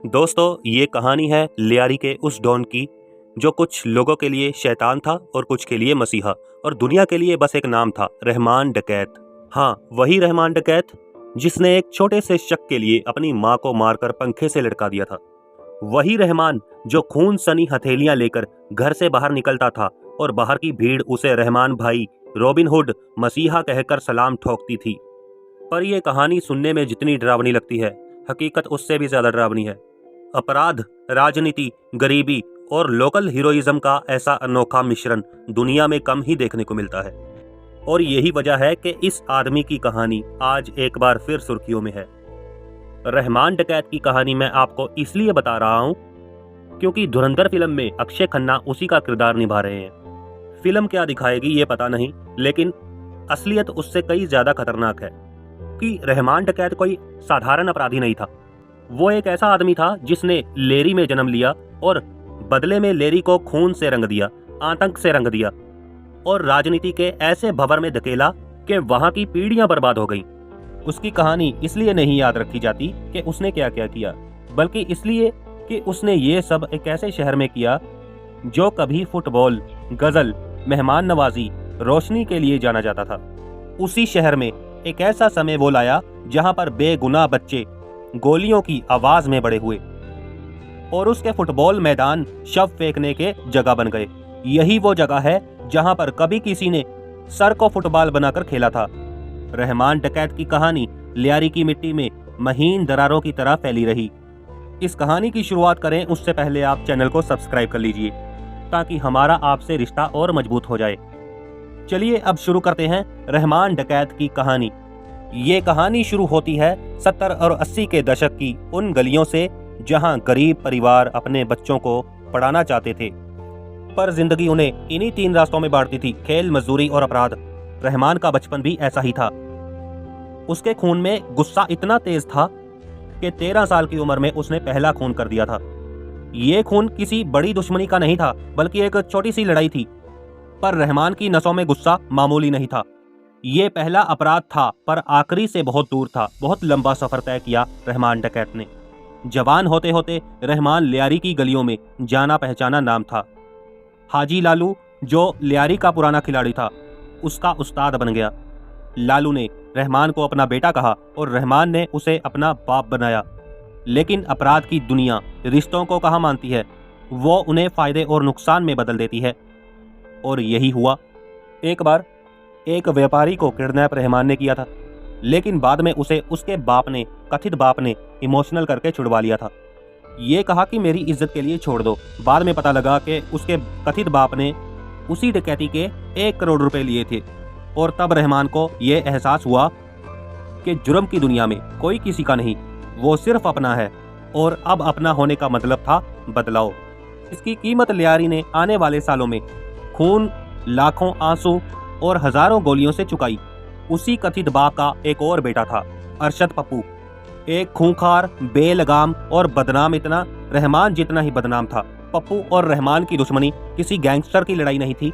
दोस्तों, ये कहानी है लियारी के उस डॉन की जो कुछ लोगों के लिए शैतान था और कुछ के लिए मसीहा और दुनिया के लिए बस एक नाम था, रहमान डकैत। हाँ, वही रहमान डकैत जिसने एक छोटे से शक के लिए अपनी माँ को मारकर पंखे से लटका दिया था। वही रहमान जो खून सनी हथेलियां लेकर घर से बाहर निकलता था और बाहर की भीड़ उसे रहमान भाई, रॉबिन हुड, मसीहा कहकर सलाम ठोकती थी। पर यह कहानी सुनने में जितनी डरावनी लगती है, हकीकत उससे भी ज्यादा डरावनी है। अपराध, राजनीति, गरीबी और लोकल हीरोइज्म का ऐसा अनोखा मिश्रण दुनिया में कम ही देखने को मिलता है। और यही वजह है कि इस आदमी की कहानी आज एक बार फिर सुर्खियों में है। रहमान डकैत की कहानी मैं आपको इसलिए बता रहा हूं क्योंकि धुरंधर फिल्म में अक्षय खन्ना उसी का किरदार निभा रहे हैं। फिल्म क्या दिखाएगी ये पता नहीं, लेकिन असलियत उससे कई ज्यादा खतरनाक है कि रहमान डकैत कोई साधारण अपराधी नहीं था। वो एक ऐसा आदमी था जिसने लेरी में जन्म लिया और बदले में लेरी को खून से रंग दिया, आतंक से रंग दिया और राजनीति के ऐसे भंवर में धकेला कि वहां की पीढ़ियां बर्बाद हो गईं। उसकी कहानी इसलिए नहीं याद रखी जाती कि उसने क्या क्या किया, बल्कि इसलिए कि उसने ये सब एक ऐसे शहर में किया जो कभी फुटबॉल, गजल, मेहमान नवाजी, रोशनी के लिए जाना जाता था। उसी शहर में एक ऐसा समय वो लाया जहां पर बेगुनाह बच्चे गोलियों की आवाज में बड़े हुए और उसके फुटबॉल मैदान शव फेंकने के जगह बन गए। यही वो जगह है जहां पर कभी किसी ने सर को फुटबॉल बनाकर खेला था। रहमान डकैत की कहानी लियारी की मिट्टी में महीन दरारों की तरह फैली रही। इस कहानी की शुरुआत करें उससे पहले आप चैनल को सब्सक्राइब कर लीजिए ताकि हमारा आपसे रिश्ता और मजबूत हो जाए। चलिए अब शुरू करते हैं रहमान डकैत की कहानी। ये कहानी शुरू होती है 70 और 80 के दशक की उन गलियों से जहां गरीब परिवार अपने बच्चों को पढ़ाना चाहते थे, पर जिंदगी उन्हें इन्हीं 3 रास्तों में बांटती थी, खेल, मजदूरी और अपराध। रहमान का बचपन भी ऐसा ही था। उसके खून में गुस्सा इतना तेज था कि 13 साल की उम्र में उसने पहला खून कर दिया था। ये खून किसी बड़ी दुश्मनी का नहीं था, बल्कि एक छोटी सी लड़ाई थी। पर रहमान की नसों में गुस्सा मामूली नहीं था। ये पहला अपराध था, पर आखिरी से बहुत दूर था। बहुत लंबा सफर तय किया रहमान डकैत ने। जवान होते होते रहमान लियारी की गलियों में जाना पहचाना नाम था। हाजी लालू, जो लियारी का पुराना खिलाड़ी था, उसका उस्ताद बन गया। लालू ने रहमान को अपना बेटा कहा और रहमान ने उसे अपना बाप बनाया। लेकिन अपराध की दुनिया रिश्तों को कहाँ मानती है, वो उन्हें फायदे और नुकसान में बदल देती है। और यही हुआ। एक बार एक व्यापारी को किडनैप रहमान ने किया था, लेकिन बाद में उसे उसके कथित बाप ने इमोशनल करके छुड़वा लिया था। ये कहा कि मेरी इज्जत के लिए छोड़ दो। बाद में पता लगा कि उसके कथित बाप ने उसी डकैती के 1 करोड़ रुपए लिए थे। और तब रहमान को यह एहसास हुआ कि जुर्म की दुनिया में कोई किसी का नहीं, वो सिर्फ अपना है। और अब अपना होने का मतलब था बदलाव। इसकी कीमत लियारी ने आने वाले सालों में खून, लाखों आंसू और हजारों गोलियों से चुकाई। उसी कथित बाप का एक और बेटा था, अरशद पप्पू, एक खूंखार, बेलगाम और बदनाम, इतना रहमान जितना ही बदनाम था। पप्पू और रहमान की दुश्मनी किसी गैंगस्टर की लड़ाई नहीं थी,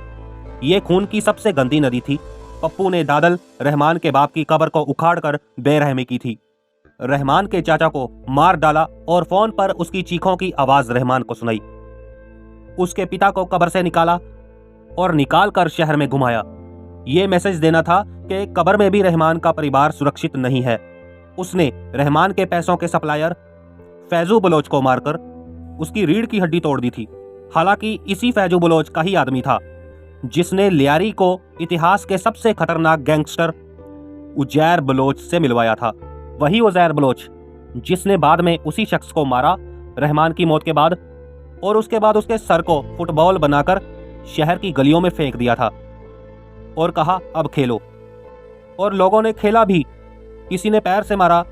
ये खून की सबसे गंदी नदी थी। पप्पू ने दादल रहमान के बाप की कब्र को उखाड़कर बेरहमी की थी। रहमान के चाचा को मार डाला और फोन पर उसकी चीखों की आवाज रहमान को सुनाई। उसके पिता को कब्र से निकाला और निकाल कर शहर में घुमाया। ये मैसेज देना था कि कब्र में भी रहमान का परिवार सुरक्षित नहीं है। उसने रहमान के पैसों के सप्लायर फैजू बलोच को मारकर उसकी रीढ़ की हड्डी तोड़ दी थी। हालांकि इसी फैजू बलोच का ही आदमी था जिसने लियारी को इतिहास के सबसे खतरनाक गैंगस्टर उजैर बलोच से मिलवाया था। वही उजैर बलोच जिसने बाद में उसी शख्स को मारा रहमान की मौत के बाद, और उसके बाद उसके सर को फुटबॉल बनाकर शहर की गलियों में फेंक दिया था और कहा अब खेलो। और लोगों ने खेला भी। किसी ने पैर से मारा,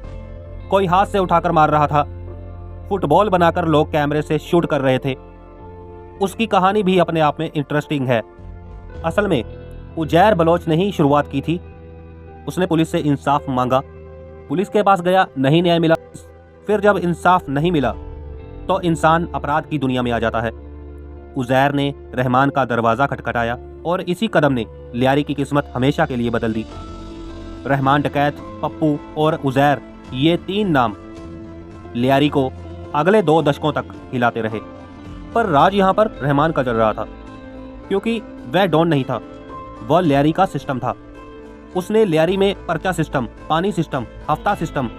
कोई हाथ से उठाकर मार रहा था, फुटबॉल बनाकर लोग कैमरे से शूट कर रहे थे। उसकी कहानी भी अपने आप में इंटरेस्टिंग है। असल में उजैर बलोच ने ही शुरुआत की थी। उसने पुलिस से इंसाफ मांगा, पुलिस के पास गया, नहीं न्याय मिला। फिर जब इंसाफ नहीं मिला तो इंसान अपराध की दुनिया में आ जाता है। उजैर ने रहमान का दरवाजा खटखटाया और इसी कदम ने लियारी की किस्मत हमेशा के लिए बदल दी। रहमान डकैत, पप्पू और उजैर, ये 3 नाम लियारी को अगले 2 दशकों तक हिलाते रहे। पर राज यहाँ पर रहमान का चल रहा था, क्योंकि वह डॉन नहीं था, वह लियारी का सिस्टम था। उसने लियारी में पर्चा सिस्टम, पानी सिस्टम, हफ्ता सिस्टम,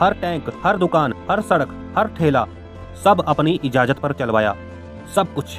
हर टैंक, हर दुकान, हर सड़क, हर ठेला सब अपनी इजाजत पर चलवाया, सब कुछ।